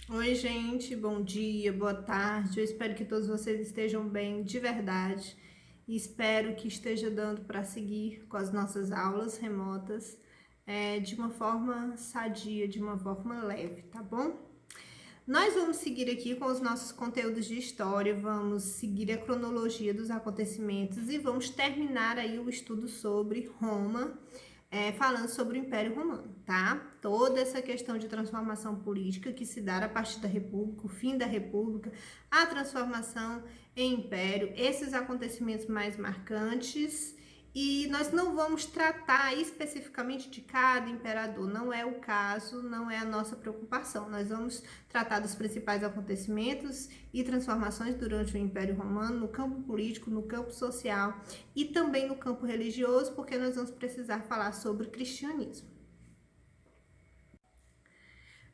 Oi, gente, bom dia, boa tarde. Eu espero que todos vocês estejam bem de verdade e espero que esteja dando para seguir com as nossas aulas remotas de uma forma sadia, de uma forma leve, tá bom? Nós vamos seguir aqui com os nossos conteúdos de história, vamos seguir a cronologia dos acontecimentos e vamos terminar aí o estudo sobre Roma, falando sobre o Império Romano, tá? Toda essa questão de transformação política que se dá a partir da República, o fim da República, a transformação em Império, esses acontecimentos mais marcantes. E nós não vamos tratar especificamente de cada imperador, não é o caso, não é a nossa preocupação. Nós vamos tratar dos principais acontecimentos e transformações durante o Império Romano, no campo político, no campo social e também no campo religioso, porque nós vamos precisar falar sobre cristianismo.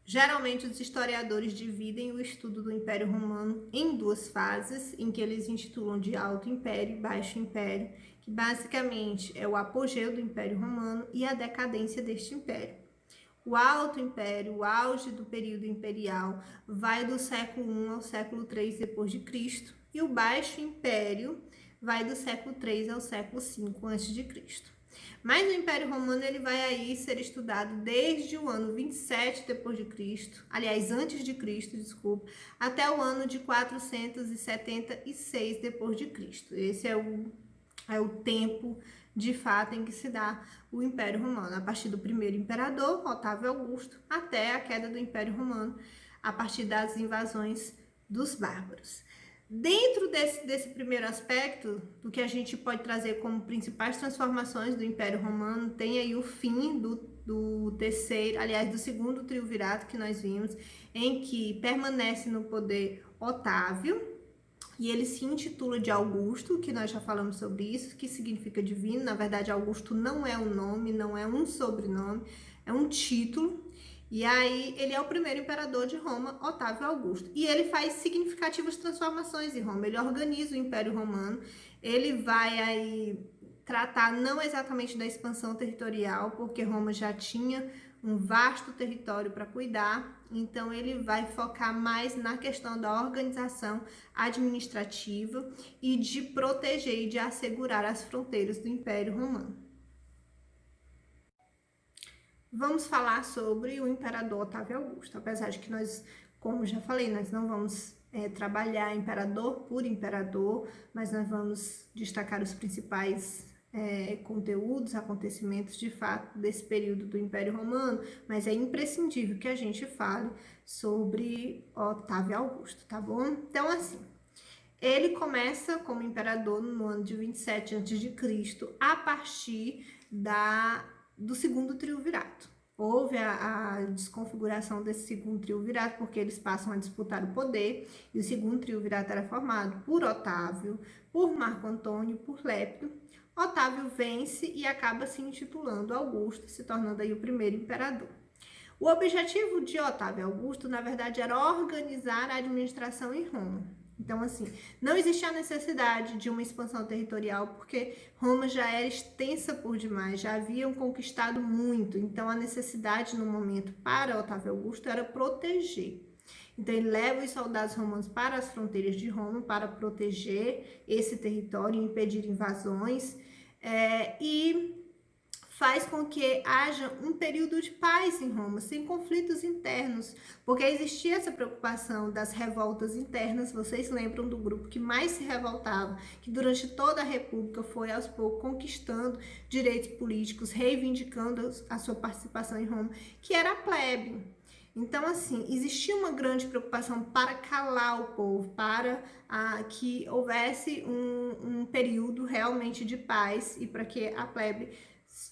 Geralmente, os historiadores dividem o estudo do Império Romano em duas fases, em que eles intitulam de Alto Império e Baixo Império, que basicamente é o apogeu do Império Romano e a decadência deste império. O Alto Império, o auge do período imperial, vai do século I ao século III depois de Cristo, e o Baixo Império vai do século III ao século V a.C. Mas o Império Romano ele vai aí ser estudado desde o ano 27 depois de Cristo, aliás, antes de Cristo, desculpa, até o ano de 476 depois de Cristo. Esse é o tempo de fato em que se dá o Império Romano, a partir do primeiro imperador, Otávio Augusto, até a queda do Império Romano, a partir das invasões dos bárbaros. Dentro desse primeiro aspecto, do que a gente pode trazer como principais transformações do Império Romano, tem aí o fim do terceiro, aliás, do segundo triunvirato que nós vimos, em que permanece no poder Otávio, e ele se intitula de Augusto, que nós já falamos sobre isso, que significa divino. Na verdade, Augusto não é um nome, não é um sobrenome, é um título. E aí, ele é o primeiro imperador de Roma, Otávio Augusto. E ele faz significativas transformações em Roma. Ele organiza o Império Romano. Ele vai aí tratar não exatamente da expansão territorial, porque Roma já tinha um vasto território para cuidar, então ele vai focar mais na questão da organização administrativa e de proteger e de assegurar as fronteiras do Império Romano. Vamos falar sobre o imperador Otávio Augusto, apesar de que nós, como já falei, nós não vamos trabalhar imperador por imperador, mas nós vamos destacar os principais conteúdos, acontecimentos de fato desse período do Império Romano, mas é imprescindível que a gente fale sobre Otávio Augusto, tá bom? Então, assim, ele começa como imperador no ano de 27 a.C., a partir do segundo triunvirato. Houve a desconfiguração desse segundo triunvirato, porque eles passam a disputar o poder, e o segundo triunvirato era formado por Otávio, por Marco Antônio, por Lépio. Otávio vence e acaba se intitulando Augusto, se tornando aí o primeiro imperador. O objetivo de Otávio Augusto, na verdade, era organizar a administração em Roma. Então, assim, não existia a necessidade de uma expansão territorial, porque Roma já era extensa por demais, já haviam conquistado muito. Então, a necessidade no momento para Otávio Augusto era proteger. Então, ele leva os soldados romanos para as fronteiras de Roma para proteger esse território, impedir invasões e faz com que haja um período de paz em Roma, sem conflitos internos, porque existia essa preocupação das revoltas internas. Vocês lembram do grupo que mais se revoltava, que durante toda a República foi aos poucos conquistando direitos políticos, reivindicando a sua participação em Roma, que era a plebe. Então, assim, existia uma grande preocupação para calar o povo, para que houvesse um período realmente de paz e para que a plebe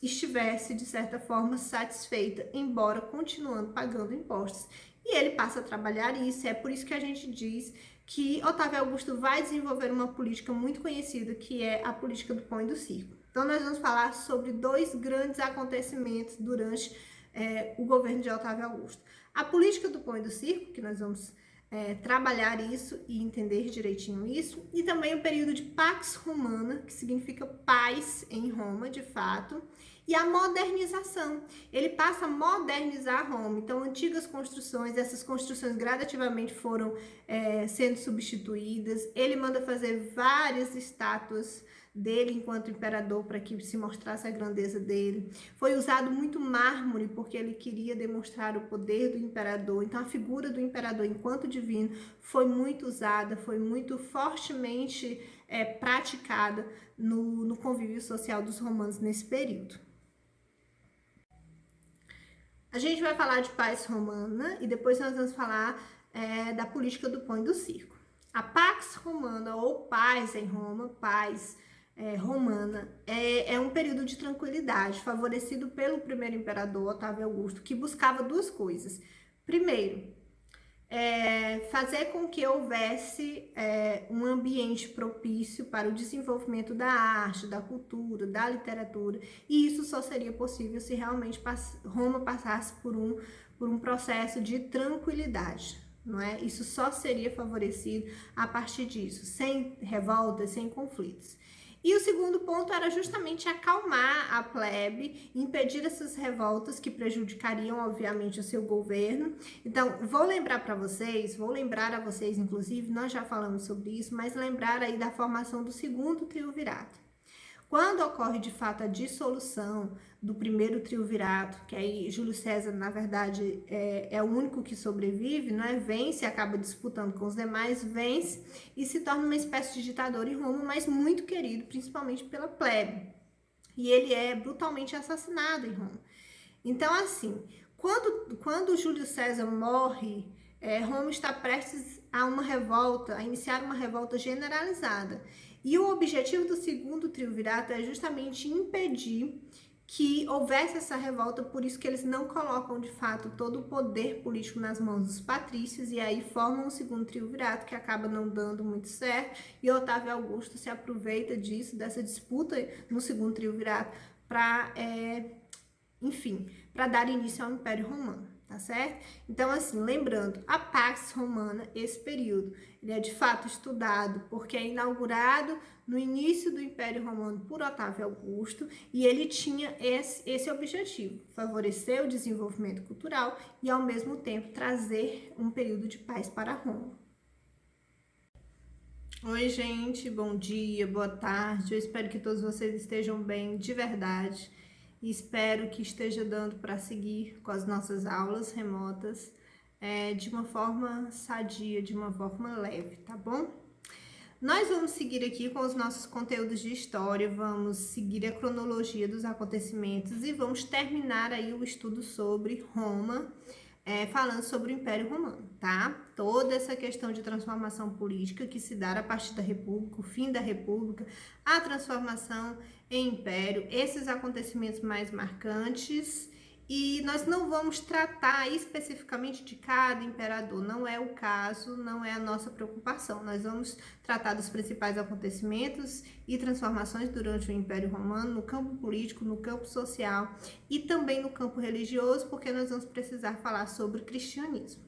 estivesse, de certa forma, satisfeita, embora continuando pagando impostos. E ele passa a trabalhar isso, é por isso que a gente diz que Otávio Augusto vai desenvolver uma política muito conhecida, que é a política do pão e do circo. Então, nós vamos falar sobre dois grandes acontecimentos durante o governo de Otávio Augusto. A política do pão e do circo, que nós vamos trabalhar isso e entender direitinho isso, e também o período de Pax Romana, que significa paz em Roma, de fato, e a modernização. Ele passa a modernizar Roma. Então, antigas construções, essas construções gradativamente foram sendo substituídas. Ele manda fazer várias estátuas dele enquanto imperador para que se mostrasse a grandeza dele. Foi usado muito mármore porque ele queria demonstrar o poder do imperador. Então a figura do imperador enquanto divino foi muito usada, foi muito fortemente praticada no convívio social dos romanos nesse período. A gente vai falar de paz romana e depois nós vamos falar da política do pão e do circo. A Pax Romana, ou paz em Roma, paz romana, é um período de tranquilidade, favorecido pelo primeiro imperador, Otávio Augusto, que buscava duas coisas. Primeiro, fazer com que houvesse um ambiente propício para o desenvolvimento da arte, da cultura, da literatura, e isso só seria possível se realmente Roma passasse por um processo de tranquilidade, não é? Isso só seria favorecido a partir disso, sem revoltas, sem conflitos. E o segundo ponto era justamente acalmar a plebe, impedir essas revoltas que prejudicariam, obviamente, o seu governo. Então, vou lembrar a vocês, inclusive, nós já falamos sobre isso, mas lembrar aí da formação do segundo triunvirato. Quando ocorre, de fato, a dissolução do primeiro triunvirato, que aí Júlio César, na verdade, é o único que sobrevive, não é? Vence, acaba disputando com os demais, vence e se torna uma espécie de ditador em Roma, mas muito querido, principalmente pela plebe. E ele é brutalmente assassinado em Roma. Então, assim, quando Júlio César morre, Roma está prestes a iniciar uma revolta generalizada. E o objetivo do segundo triunvirato é justamente impedir que houvesse essa revolta, por isso que eles não colocam, de fato, todo o poder político nas mãos dos patrícios, e aí formam um segundo triunvirato que acaba não dando muito certo, e Otávio Augusto se aproveita disso, dessa disputa no segundo triunvirato, para, para dar início ao Império Romano. Tá certo? Então, assim, lembrando, a Pax Romana, esse período, ele é de fato estudado porque é inaugurado no início do Império Romano por Otávio Augusto e ele tinha esse objetivo, favorecer o desenvolvimento cultural e, ao mesmo tempo, trazer um período de paz para Roma. Oi, gente, bom dia, boa tarde, eu espero que todos vocês estejam bem, de verdade. E espero que esteja dando para seguir com as nossas aulas remotas de uma forma sadia, de uma forma leve, tá bom? Nós vamos seguir aqui com os nossos conteúdos de história, vamos seguir a cronologia dos acontecimentos e vamos terminar aí o estudo sobre Roma, falando sobre o Império Romano, tá? Toda essa questão de transformação política que se dá a partir da República, o fim da República, a transformação em Império, esses acontecimentos mais marcantes, e nós não vamos tratar especificamente de cada imperador, não é o caso, não é a nossa preocupação. Nós vamos tratar dos principais acontecimentos e transformações durante o Império Romano, no campo político, no campo social e também no campo religioso, porque nós vamos precisar falar sobre o cristianismo.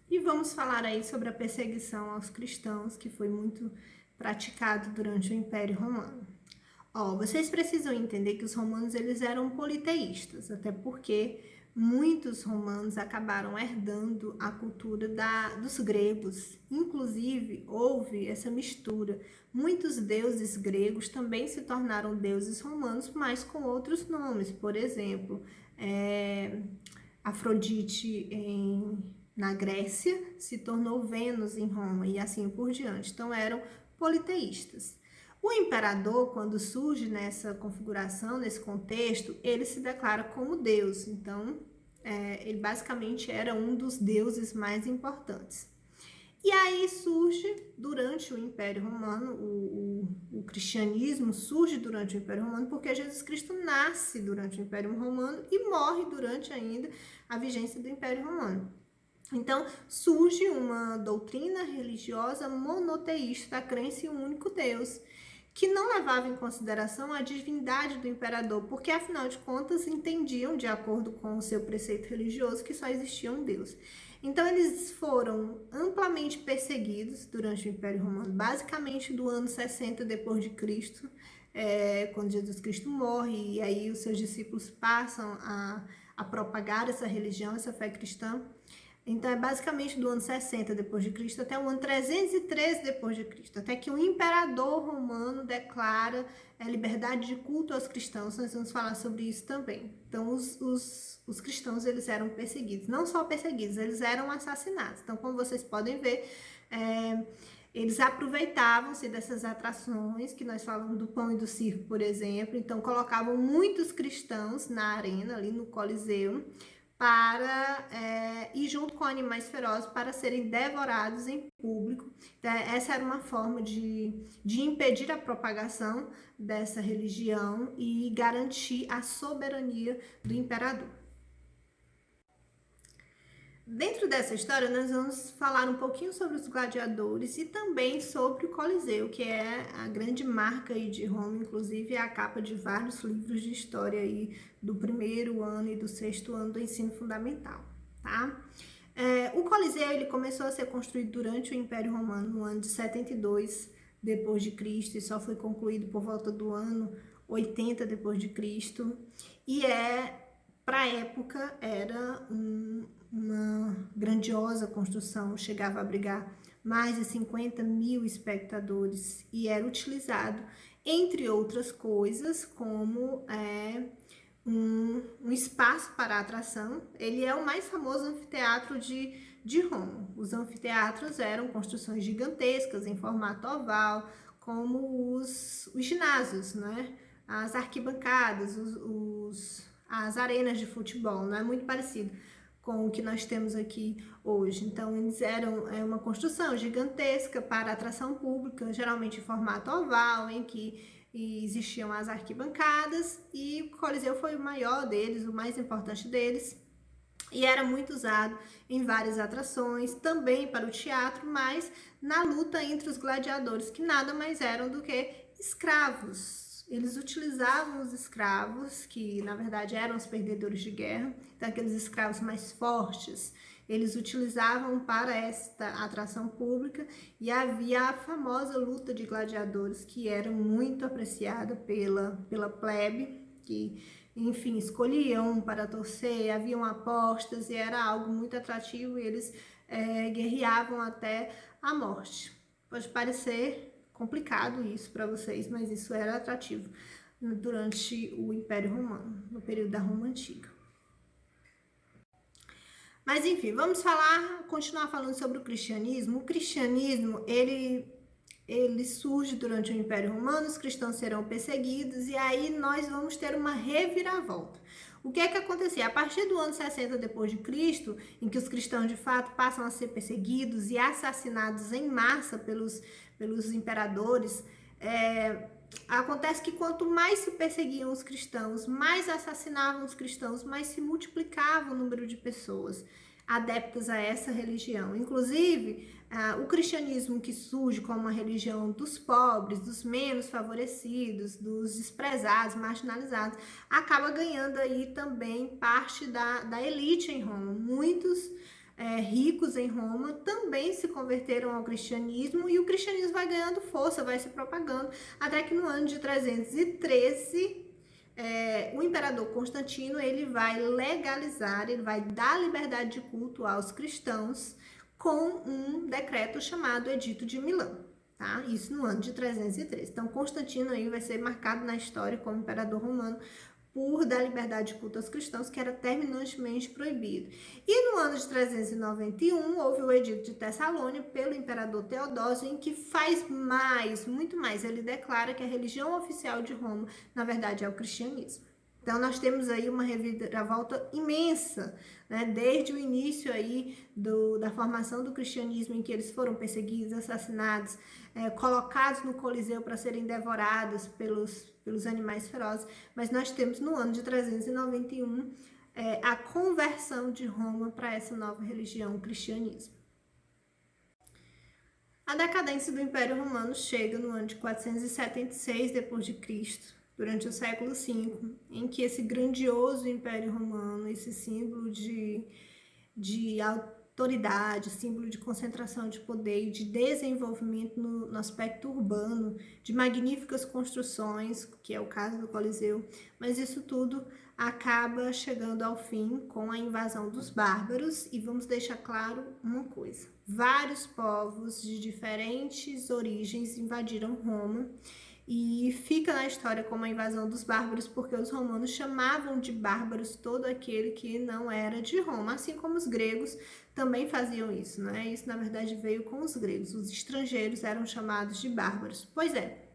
E vamos falar aí sobre a perseguição aos cristãos, que foi muito praticado durante o Império Romano. Vocês precisam entender que os romanos eles eram politeístas, até porque muitos romanos acabaram herdando a cultura dos gregos. Inclusive, houve essa mistura. Muitos deuses gregos também se tornaram deuses romanos, mas com outros nomes. Por exemplo, Afrodite na Grécia se tornou Vênus em Roma e assim por diante. Então, eram politeístas. O imperador, quando surge nessa configuração, nesse contexto, ele se declara como Deus. Então, ele basicamente era um dos deuses mais importantes. E aí surge, durante o Império Romano, o cristianismo surge durante o Império Romano, porque Jesus Cristo nasce durante o Império Romano e morre durante ainda a vigência do Império Romano. Então, surge uma doutrina religiosa monoteísta, a crença em um único Deus, que não levava em consideração a divindade do imperador, porque, afinal de contas, entendiam, de acordo com o seu preceito religioso, que só existia um Deus. Então, eles foram amplamente perseguidos durante o Império Romano, basicamente do ano 60 depois de Cristo, quando Jesus Cristo morre, e aí os seus discípulos passam a propagar essa religião, essa fé cristã. Então é basicamente do ano 60 depois de Cristo até o ano 313 depois de Cristo, até que o imperador romano declara a liberdade de culto aos cristãos. Nós vamos falar sobre isso também. Então os cristãos, eles eram perseguidos, não só perseguidos, eles eram assassinados. Então, como vocês podem ver, eles aproveitavam-se dessas atrações que nós falamos do pão e do circo, por exemplo. Então colocavam muitos cristãos na arena, ali no Coliseu, para ir junto com animais ferozes para serem devorados em público. Então, essa era uma forma de impedir a propagação dessa religião e garantir a soberania do imperador. Dentro dessa história, nós vamos falar um pouquinho sobre os gladiadores e também sobre o Coliseu, que é a grande marca aí de Roma, inclusive é a capa de vários livros de história aí do 1º ano e do 6º ano do ensino fundamental, tá? O Coliseu, ele começou a ser construído durante o Império Romano, no ano de 72 depois de Cristo, e só foi concluído por volta do ano 80 depois de Cristo, e para a época era uma grandiosa construção, chegava a abrigar mais de 50 mil espectadores e era utilizado, entre outras coisas, como um espaço para atração. Ele é o mais famoso anfiteatro de Roma. Os anfiteatros eram construções gigantescas em formato oval, como os ginásios, né? As arquibancadas, as arenas de futebol, não é muito parecido com o que nós temos aqui hoje. Então, eles eram uma construção gigantesca para atração pública, geralmente em formato oval, em que existiam as arquibancadas, e o Coliseu foi o maior deles, o mais importante deles, e era muito usado em várias atrações, também para o teatro, mas na luta entre os gladiadores, que nada mais eram do que escravos. Eles utilizavam os escravos, que na verdade eram os perdedores de guerra, então aqueles escravos mais fortes, eles utilizavam para esta atração pública, e havia a famosa luta de gladiadores, que era muito apreciada pela plebe, que, enfim, escolhiam para torcer, haviam apostas, e era algo muito atrativo, e eles guerreavam até a morte. Pode parecer complicado isso para vocês, mas isso era atrativo durante o Império Romano, no período da Roma Antiga. Mas enfim, vamos continuar falando sobre o cristianismo. O cristianismo, ele surge durante o Império Romano, os cristãos serão perseguidos, e aí nós vamos ter uma reviravolta. O que é que acontecia? A partir do ano 60 depois de Cristo, em que os cristãos de fato passam a ser perseguidos e assassinados em massa pelos imperadores, acontece que quanto mais se perseguiam os cristãos, mais assassinavam os cristãos, mais se multiplicava o número de pessoas adeptas a essa religião. Inclusive, o cristianismo, que surge como uma religião dos pobres, dos menos favorecidos, dos desprezados, marginalizados, acaba ganhando aí também parte da elite em Roma. Muitos ricos em Roma também se converteram ao cristianismo, e o cristianismo vai ganhando força, vai se propagando, até que no ano de 313 o imperador Constantino, ele vai legalizar, ele vai dar liberdade de culto aos cristãos com um decreto chamado Edito de Milão, tá? Isso no ano de 313. Então, Constantino aí vai ser marcado na história como imperador romano por dar liberdade de culto aos cristãos, que era terminantemente proibido. E no ano de 391, houve o Edito de Tessalônia pelo imperador Teodósio, em que faz mais, muito mais. Ele declara que a religião oficial de Roma, na verdade, é o cristianismo. Então, nós temos aí uma reviravolta imensa, né? Desde o início aí da formação do cristianismo, em que eles foram perseguidos, assassinados, colocados no Coliseu para serem devorados pelos animais ferozes. Mas nós temos no ano de 391 a conversão de Roma para essa nova religião, o cristianismo. A decadência do Império Romano chega no ano de 476 depois de Cristo, durante o século V, em que esse grandioso Império Romano, esse símbolo de autoridade, símbolo de concentração de poder e de desenvolvimento no aspecto urbano, de magníficas construções, que é o caso do Coliseu, mas isso tudo acaba chegando ao fim com a invasão dos bárbaros. E vamos deixar claro uma coisa: vários povos de diferentes origens invadiram Roma, e fica na história como a invasão dos bárbaros, porque os romanos chamavam de bárbaros todo aquele que não era de Roma, assim como os gregos também faziam isso, né? Isso, na verdade, veio com os gregos. Os estrangeiros eram chamados de bárbaros. Pois é,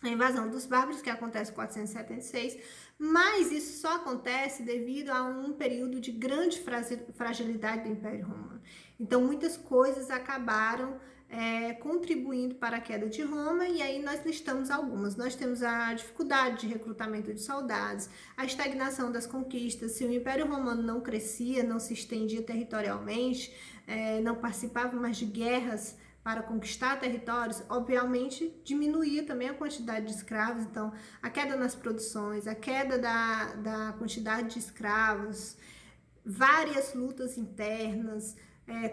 a invasão dos bárbaros, que acontece em 476, mas isso só acontece devido a um período de grande fragilidade do Império Romano. Então, muitas coisas acabaram contribuindo para a queda de Roma, e aí nós listamos algumas. Nós temos a dificuldade de recrutamento de soldados, a estagnação das conquistas. Se o Império Romano não crescia, não se estendia territorialmente, não participava mais de guerras para conquistar territórios, obviamente diminuía também a quantidade de escravos. Então, a queda nas produções, a queda da quantidade de escravos, várias lutas internas,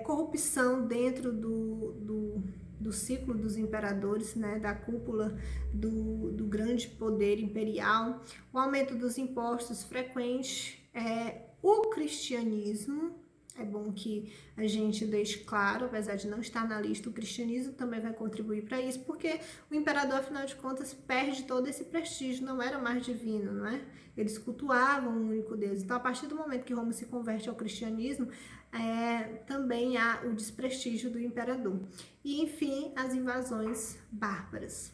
corrupção dentro do ciclo dos imperadores, né, da cúpula do grande poder imperial, o aumento dos impostos frequente, o cristianismo. É bom que a gente deixe claro, apesar de não estar na lista, o cristianismo também vai contribuir para isso, porque o imperador, afinal de contas, perde todo esse prestígio, não era mais divino, não é? Eles cultuavam um único Deus. Então, a partir do momento que Roma se converte ao cristianismo, também há o desprestígio do imperador. E, enfim, as invasões bárbaras.